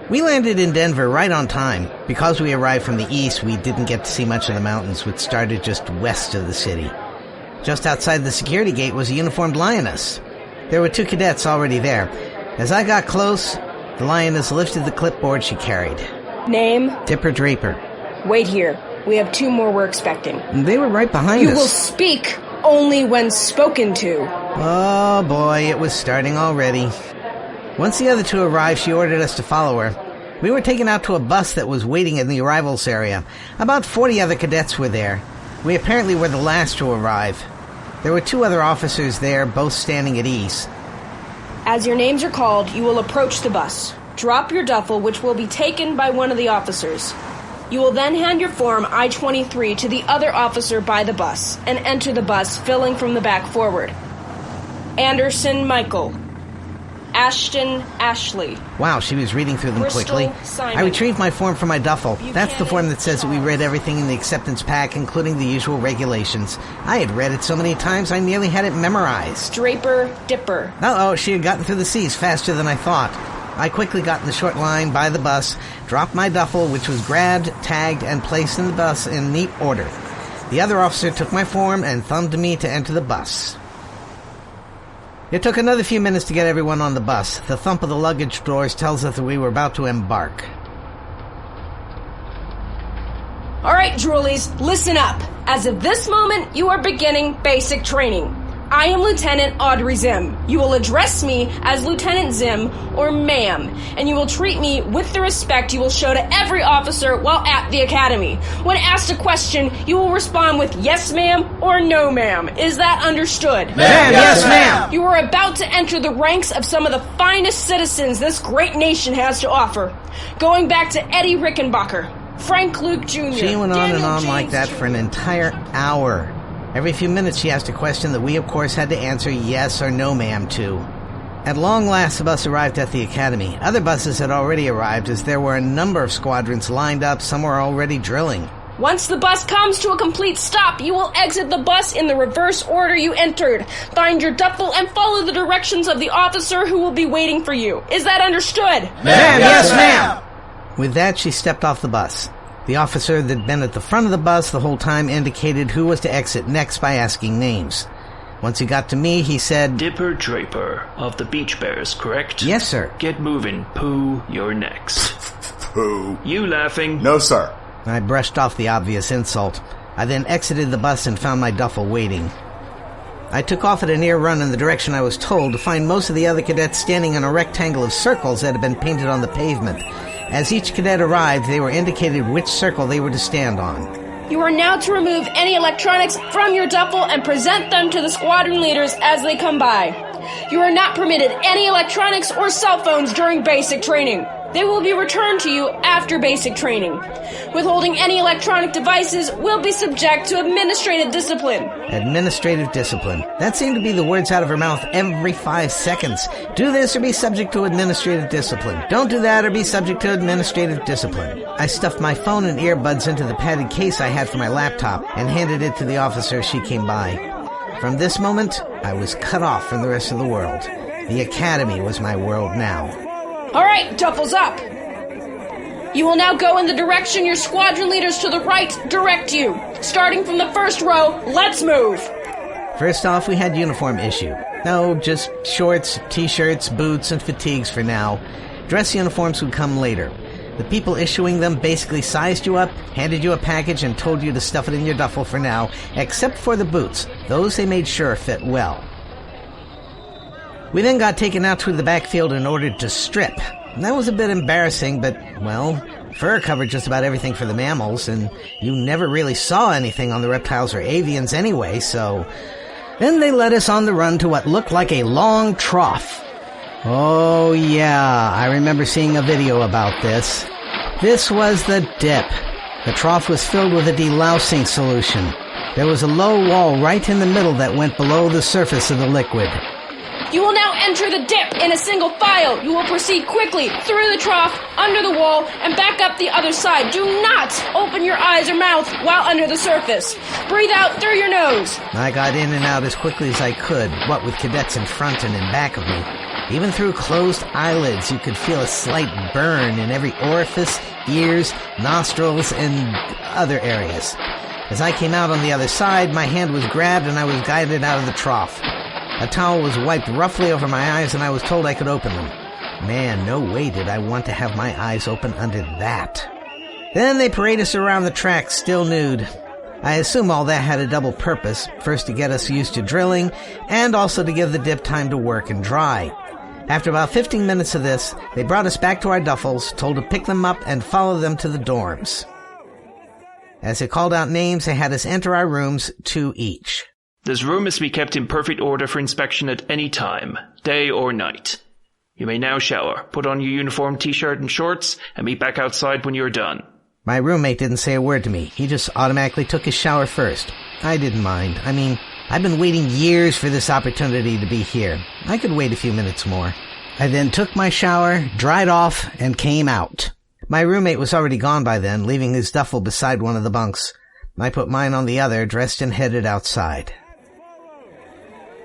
We landed in Denver right on time. Because we arrived from the east, we didn't get to see much of the mountains, which started just west of the city. Just outside the security gate was a uniformed lioness. There were 2 cadets already there. As I got close, the lioness lifted the clipboard she carried. Name? Dipper Draper. Wait here. We have 2 more we're expecting. They were right behind us. You will speak only when spoken to. Oh boy, it was starting already. Once the other 2 arrived, she ordered us to follow her. We were taken out to a bus that was waiting in the arrivals area. About 40 other cadets were there. We apparently were the last to arrive. There were 2 other officers there, both standing at ease. As your names are called, you will approach the bus. Drop your duffel, which will be taken by one of the officers. You will then hand your form I-23 to the other officer by the bus and enter the bus, filling from the back forward. Anderson Michael. Ashton Ashley. Wow, she was reading through them Bristol, quickly. Simon. I retrieved my form from my duffel. Buchanan, That's the form that says that we read everything in the acceptance pack, including the usual regulations. I had read it so many times I nearly had it memorized. Draper Dipper. Uh-oh, she had gotten through the C's faster than I thought. I quickly got in the short line by the bus, dropped my duffel, which was grabbed, tagged, and placed in the bus in neat order. The other officer took my form and thumbed me to enter the bus. It took another few minutes to get everyone on the bus. The thump of the luggage doors tells us that we were about to embark. All right, Droolies, listen up. As of this moment, you are beginning basic training. I am Lieutenant Audrey Zim. You will address me as Lieutenant Zim or ma'am, and you will treat me with the respect you will show to every officer while at the academy. When asked a question, you will respond with yes ma'am or no ma'am. Is that understood? Ma'am, yes ma'am! You are about to enter the ranks of some of the finest citizens this great nation has to offer. Going back to Eddie Rickenbacker, Frank Luke Jr., She went on Daniel and on James like that Jr. for an entire hour. Every few minutes she asked a question that we, of course, had to answer yes or no, ma'am, to. At long last, the bus arrived at the academy. Other buses had already arrived, as there were a number of squadrons lined up. Some were already drilling. Once the bus comes to a complete stop, you will exit the bus in the reverse order you entered. Find your duffel and follow the directions of the officer who will be waiting for you. Is that understood? Ma'am, yes, ma'am! With that, she stepped off the bus. The officer that had been at the front of the bus the whole time indicated who was to exit next by asking names. Once he got to me, he said, Dipper Draper of the Beach Bears, correct? Yes, sir. Get moving, Pooh, you're next. Pooh. You laughing? No, sir. I brushed off the obvious insult. I then exited the bus and found my duffel waiting. I took off at a near run in the direction I was told to find most of the other cadets standing in a rectangle of circles that had been painted on the pavement. As each cadet arrived, they were indicated which circle they were to stand on. You are now to remove any electronics from your duffel and present them to the squadron leaders as they come by. You are not permitted any electronics or cell phones during basic training. They will be returned to you after basic training. Withholding any electronic devices will be subject to administrative discipline. Administrative discipline. That seemed to be the words out of her mouth every 5 seconds. Do this or be subject to administrative discipline. Don't do that or be subject to administrative discipline. I stuffed my phone and earbuds into the padded case I had for my laptop and handed it to the officer as she came by. From this moment, I was cut off from the rest of the world. The academy was my world now. All right, duffels up. You will now go in the direction your squadron leaders to the right direct you. Starting from the first row, let's move. First off, we had uniform issue. No, just shorts, t-shirts, boots, and fatigues for now. Dress uniforms would come later. The people issuing them basically sized you up, handed you a package, and told you to stuff it in your duffel for now, except for the boots. Those they made sure fit well. We then got taken out to the backfield and ordered to strip. That was a bit embarrassing, but, well, fur covered just about everything for the mammals, and you never really saw anything on the reptiles or avians anyway, so... Then they led us on the run to what looked like a long trough. Oh yeah, I remember seeing a video about this. This was the dip. The trough was filled with a delousing solution. There was a low wall right in the middle that went below the surface of the liquid. You will now enter the dip in a single file. You will proceed quickly through the trough, under the wall, and back up the other side. Do not open your eyes or mouth while under the surface. Breathe out through your nose. I got in and out as quickly as I could, what with cadets in front and in back of me. Even through closed eyelids, you could feel a slight burn in every orifice, ears, nostrils, and other areas. As I came out on the other side, my hand was grabbed and I was guided out of the trough. A towel was wiped roughly over my eyes and I was told I could open them. Man, no way did I want to have my eyes open under that. Then they parade us around the track, still nude. I assume all that had a double purpose, first to get us used to drilling, and also to give the dip time to work and dry. After about 15 minutes of this, they brought us back to our duffels, told to pick them up and follow them to the dorms. As they called out names, they had us enter our rooms, 2 each. This room is to be kept in perfect order for inspection at any time, day or night. You may now shower, put on your uniform t-shirt and shorts, and meet back outside when you're done. My roommate didn't say a word to me. He just automatically took his shower first. I didn't mind. I mean, I've been waiting years for this opportunity to be here. I could wait a few minutes more. I then took my shower, dried off, and came out. My roommate was already gone by then, leaving his duffel beside one of the bunks. I put mine on the other, dressed and headed outside.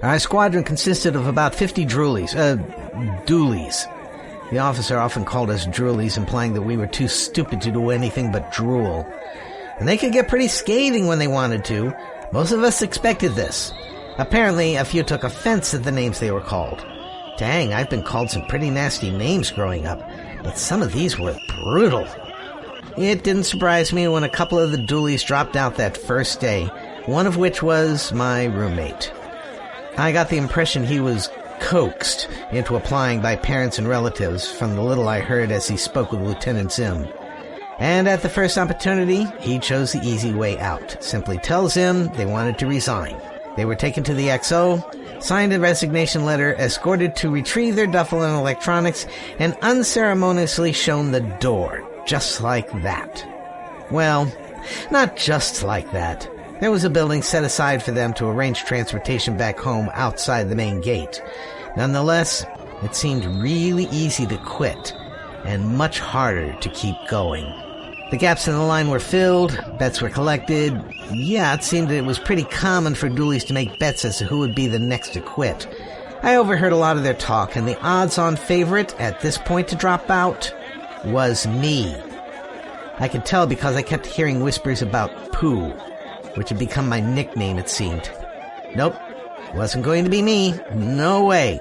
Our squadron consisted of about 50 doolies. The officer often called us droolies, implying that we were too stupid to do anything but drool. And they could get pretty scathing when they wanted to. Most of us expected this. Apparently, a few took offense at the names they were called. Dang, I've been called some pretty nasty names growing up, but some of these were brutal. It didn't surprise me when a couple of the doolies dropped out that first day, one of which was my roommate. I got the impression he was coaxed into applying by parents and relatives from the little I heard as he spoke with Lieutenant Zim. And at the first opportunity, he chose the easy way out. Simply tell Zim they wanted to resign. They were taken to the XO, signed a resignation letter, escorted to retrieve their duffel and electronics, and unceremoniously shown the door. Just like that. Well, not just like that. There was a building set aside for them to arrange transportation back home outside the main gate. Nonetheless, it seemed really easy to quit, and much harder to keep going. The gaps in the line were filled, bets were collected. Yeah, it seemed that it was pretty common for doolies to make bets as to who would be the next to quit. I overheard a lot of their talk, and the odds-on favorite at this point to drop out was me. I could tell because I kept hearing whispers about Pooh, which had become my nickname, it seemed. Nope, wasn't going to be me. No way.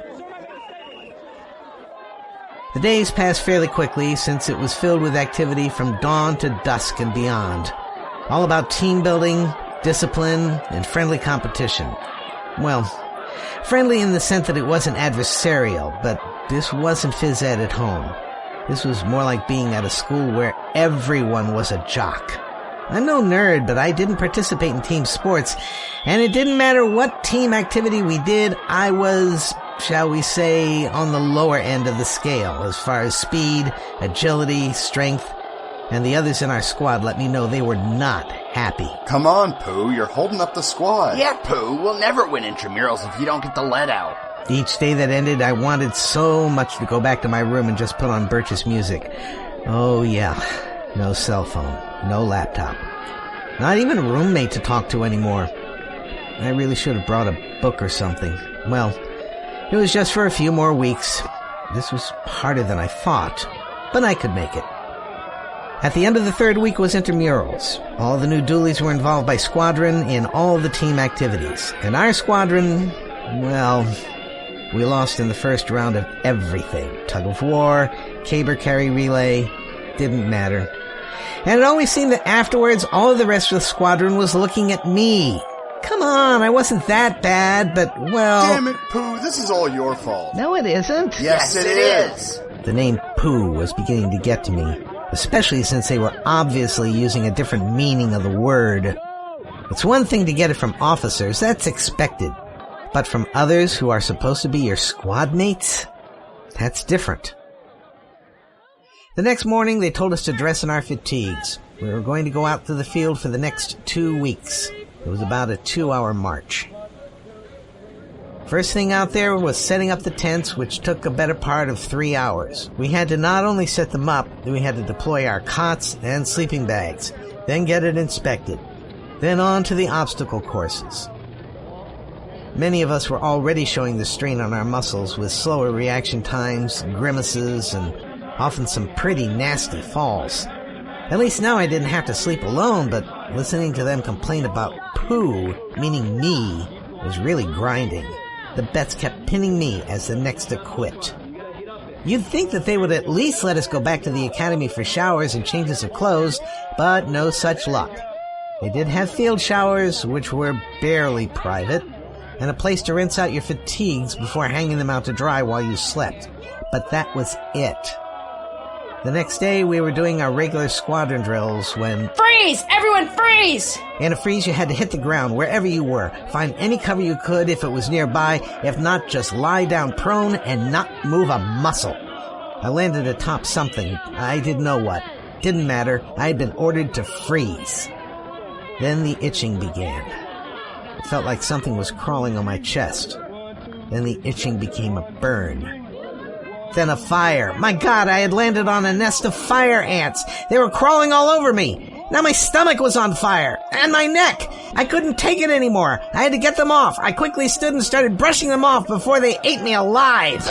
The days passed fairly quickly since it was filled with activity from dawn to dusk and beyond. All about team building, discipline, and friendly competition. Well, friendly in the sense that it wasn't adversarial, but this wasn't phys ed at home. This was more like being at a school where everyone was a jock. I'm no nerd, but I didn't participate in team sports, and it didn't matter what team activity we did, I was, shall we say, on the lower end of the scale as far as speed, agility, strength, and the others in our squad let me know they were not happy. Come on, Pooh, you're holding up the squad. Yeah, Pooh, we'll never win intramurals if you don't get the lead out. Each day that ended, I wanted so much to go back to my room and just put on Birch's music. Oh yeah, no cell phone, no laptop. Not even a roommate to talk to anymore. I really should have brought a book or something. Well, it was just for a few more weeks. This was harder than I thought, but I could make it. At the end of the third week was intramurals. All the new doolies were involved by squadron in all the team activities. And our squadron, well, we lost in the first round of everything. Tug of war, caber carry relay, didn't matter. And it always seemed that afterwards, all of the rest of the squadron was looking at me. Come on, I wasn't that bad, but, well... Damn it, Pooh, this is all your fault. No, it isn't. Yes, it is. The name Pooh was beginning to get to me, especially since they were obviously using a different meaning of the word. It's one thing to get it from officers, that's expected. But from others who are supposed to be your squad mates? That's different. The next morning, they told us to dress in our fatigues. We were going to go out to the field for the next 2 weeks. It was about a 2-hour march. First thing out there was setting up the tents, which took a better part of 3 hours. We had to not only set them up, we had to deploy our cots and sleeping bags, then get it inspected. Then on to the obstacle courses. Many of us were already showing the strain on our muscles with slower reaction times, grimaces, and often some pretty nasty falls. At least now I didn't have to sleep alone, but listening to them complain about poo, meaning me, was really grinding. The bets kept pinning me as the next to quit. You'd think that they would at least let us go back to the academy for showers and changes of clothes, but no such luck. They did have field showers, which were barely private, and a place to rinse out your fatigues before hanging them out to dry while you slept. But that was it. The next day, we were doing our regular squadron drills when... Freeze! Everyone freeze! In a freeze, you had to hit the ground wherever you were. Find any cover you could if it was nearby. If not, just lie down prone and not move a muscle. I landed atop something. I didn't know what. Didn't matter. I had been ordered to freeze. Then the itching began. It felt like something was crawling on my chest. Then the itching became a burn. Then a fire. My God, I had landed on a nest of fire ants. They were crawling all over me. Now my stomach was on fire. And my neck. I couldn't take it anymore. I had to get them off. I quickly stood and started brushing them off before they ate me alive.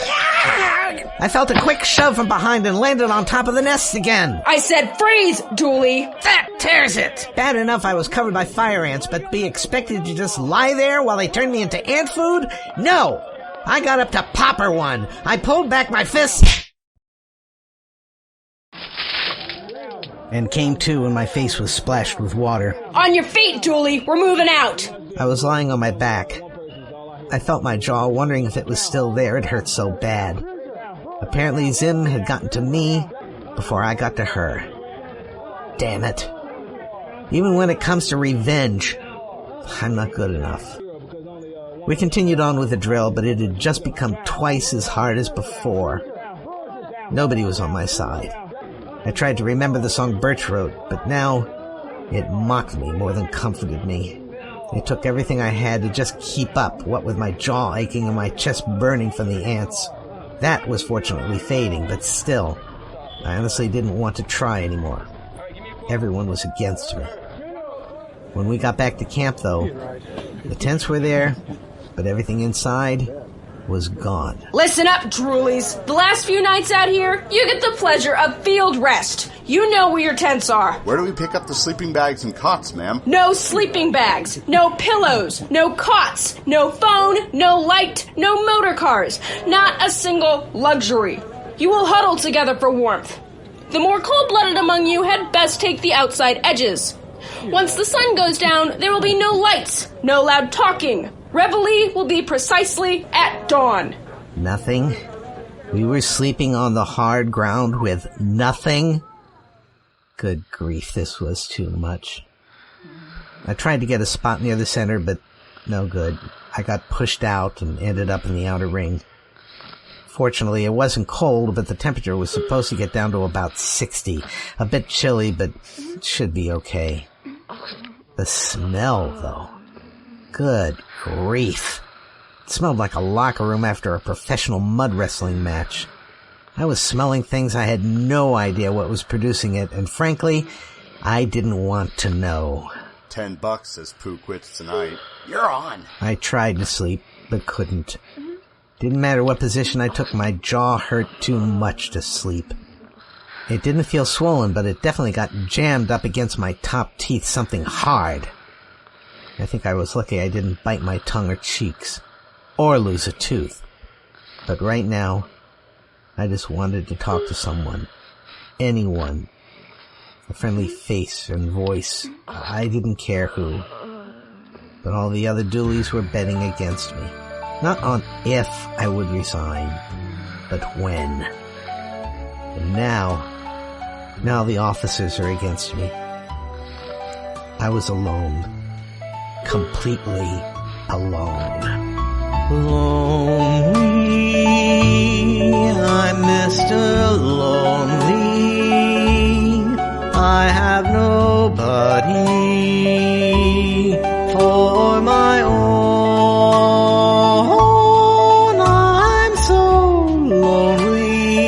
I felt a quick shove from behind and landed on top of the nest again. I said freeze, Dooley! That tears it! Bad enough I was covered by fire ants, but be expected to just lie there while they turned me into ant food? No! I got up to popper one. I pulled back my fist and came to when my face was splashed with water. On your feet, Dooley! We're moving out! I was lying on my back. I felt my jaw, wondering if it was still there. It hurt so bad. Apparently Zim had gotten to me before I got to her. Damn it. Even when it comes to revenge, I'm not good enough. We continued on with the drill, but it had just become twice as hard as before. Nobody was on my side. I tried to remember the song Birch wrote, but now it mocked me more than comforted me. It took everything I had to just keep up, what with my jaw aching and my chest burning from the ants. That was fortunately fading, but still, I honestly didn't want to try anymore. Everyone was against me. When we got back to camp, though, the tents were there, but everything inside was gone. Listen up, Droolies. The last few nights out here, you get the pleasure of field rest. You know where your tents are. Where do we pick up the sleeping bags and cots, ma'am? No sleeping bags, no pillows, no cots, no phone, no light, no motor cars. Not a single luxury. You will huddle together for warmth. The more cold-blooded among you had best take the outside edges. Once the sun goes down, there will be no lights, no loud talking. Reveille will be precisely at dawn. Nothing? We were sleeping on the hard ground with nothing? Good grief, this was too much. I tried to get a spot near the center, but no good. I got pushed out and ended up in the outer ring. Fortunately, it wasn't cold, but the temperature was supposed to get down to about 60. A bit chilly, but it should be okay. The smell, though. Good grief. It smelled like a locker room after a professional mud wrestling match. I was smelling things I had no idea what was producing it, and frankly, I didn't want to know. $10 says Pooh quits tonight. You're on. I tried to sleep, but couldn't. Didn't matter what position I took, my jaw hurt too much to sleep. It didn't feel swollen, but it definitely got jammed up against my top teeth, something hard. I think I was lucky I didn't bite my tongue or cheeks, or lose a tooth. But right now, I just wanted to talk to someone. Anyone. A friendly face and voice. I didn't care who. But all the other doolies were betting against me. Not on if I would resign, but when. And now the officers are against me. I was alone. Completely alone. Lonely, I'm Mr. Lonely. I have nobody for my own. I'm so lonely.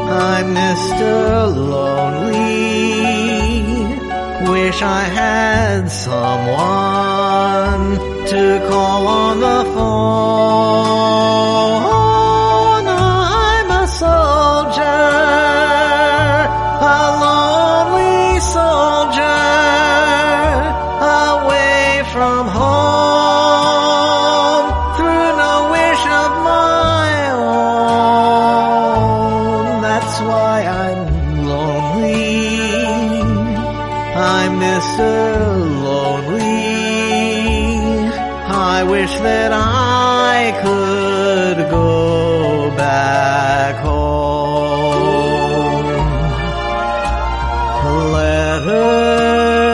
I'm Mr. Lonely. Wish I had someone to call on. that I could go back home.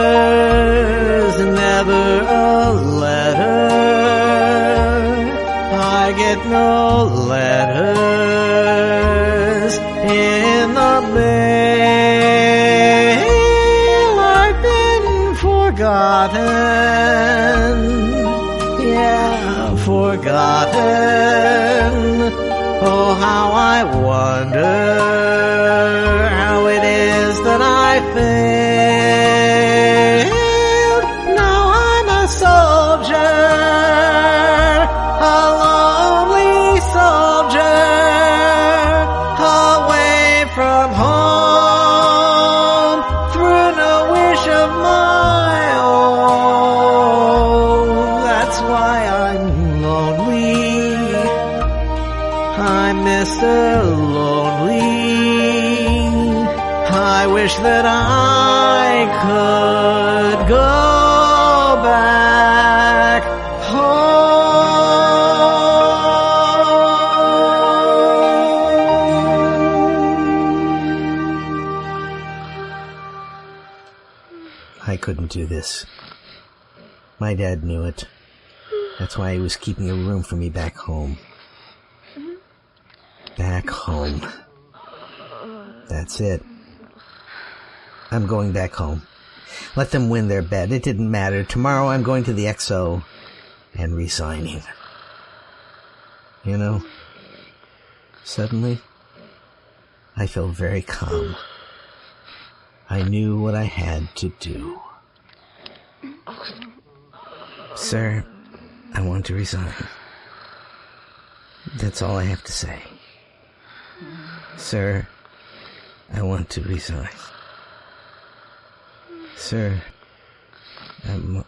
Letters, never a letter. I get no letters in the mail. I've been forgotten. Yeah, forgotten. Oh, how I wonder how it is that I failed. Now I'm a soldier, a lonely soldier, away from home, through no wish of my own. That's why I'm lonely. I'm Mr. Lonely. I wish that I could go back home. I couldn't do this. My dad knew it. That's why he was keeping a room for me back home. Back home. That's it. I'm going back home. Let them win their bet. It didn't matter. Tomorrow I'm going to the XO and resigning. You know, suddenly I felt very calm. I knew what I had to do. Sir, I want to resign. That's all I have to say. Sir, I want to resign. Sir, I'm...